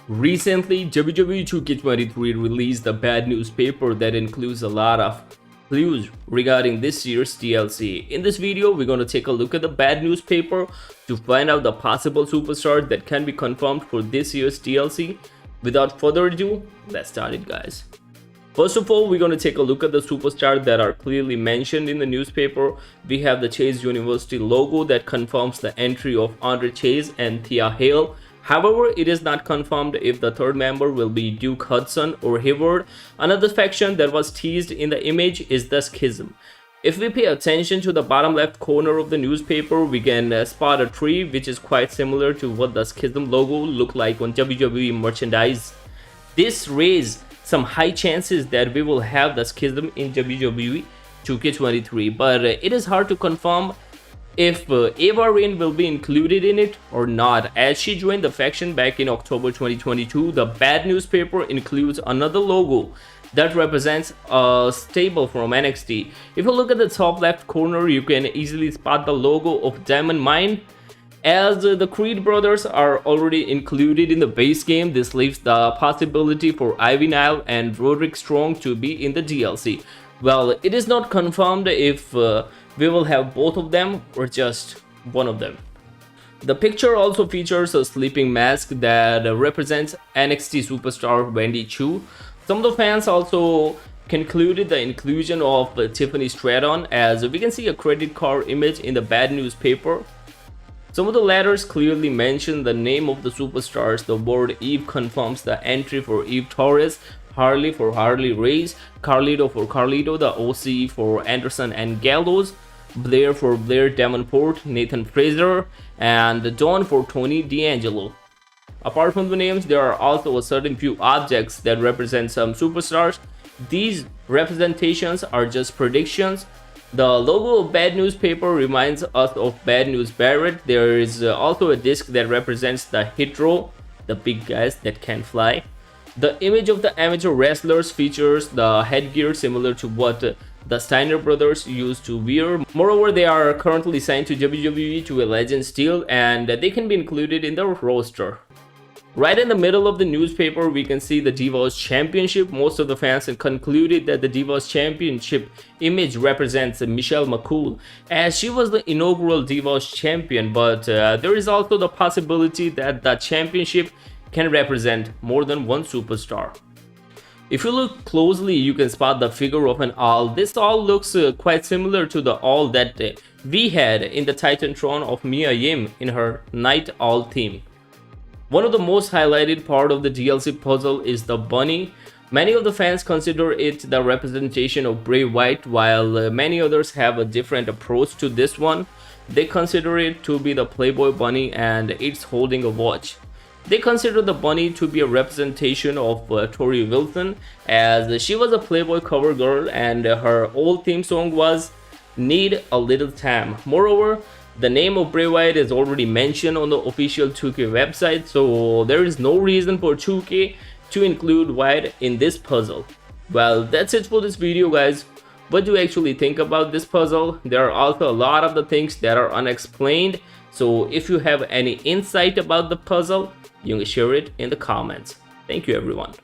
Recently, WWE 2K23 released a bad newspaper that includes a lot of clues regarding this year's DLC. In this video, we're going to take a look at the bad newspaper to find out the possible superstars that can be confirmed for this year's DLC. Without further ado, let's start it, guys. First of all, we're going to take a look at the superstars that are clearly mentioned in the newspaper. We have the Chase University logo that confirms the entry of Andre Chase and Thea Hale. However, it is not confirmed if the third member will be Duke Hudson or Hayward. Another faction that was teased in the image is the Schism. If we pay attention to the bottom left corner of the newspaper, we can spot a tree which is quite similar to what the Schism logo looked like on WWE merchandise. This raises some high chances that we will have the Schism in WWE 2K23, but it is hard to confirm if Ava Rain will be included in it or not, as she joined the faction back in October 2022. The bad newspaper includes another logo that represents a stable from NXT. If you look at the top left corner, you can easily spot the logo of Diamond Mine. As the Creed brothers are already included in the base game, this leaves the possibility for Ivy Nile and Roderick Strong to be in the DLC. Well, it is not confirmed if we will have both of them or just one of them. The picture also features a sleeping mask that represents NXT superstar Wendy Choo. Some of the fans also concluded the inclusion of Tiffany Stratton, as we can see a credit card image in the bad newspaper. Some of the letters clearly mention the name of the superstars. The word Eve confirms the entry for Eve Torres, Harley for Harley Race, Carlito for Carlito, the OC for Anderson and Gallows, Blair for Blair Davenport, Nathan Fraser, and Dawn for Tony D'Angelo. Apart from the names, there are also a certain few objects that represent some superstars. These representations are just predictions. The logo of Bad Newspaper reminds us of Bad News Barrett. There is also a disc that represents the Hit Row, the big guys that can fly. The image of the amateur wrestlers features the headgear similar to what the Steiner brothers used to wear. Moreover, they are currently signed to WWE to a Legends deal, and they can be included in the roster. Right in the middle of the newspaper, we can see the Divas Championship. Most of the fans have concluded that the Divas Championship image represents Michelle McCool, as she was the inaugural Divas Champion, but there is also the possibility that the championship can represent more than one superstar. If you look closely, you can spot the figure of an owl. This owl looks quite similar to the owl that we had in the Titantron of Mia Yim in her Night Owl theme. One of the most highlighted part of the DLC puzzle is the bunny. Many of the fans consider it the representation of Bray Wyatt, while many others have a different approach to this one. They consider it to be the Playboy bunny and it's holding a watch. They consider the bunny to be a representation of Tori Wilson, as she was a Playboy cover girl and her old theme song was Need a Little Time. Moreover, the name of Bray Wyatt is already mentioned on the official 2K website, so there is no reason for 2K to include Wyatt in this puzzle. Well, that's it for this video, guys. What do you actually think about this puzzle? There are also a lot of the things that are unexplained, so if you have any insight about the puzzle, you can share it in the comments. Thank you, everyone.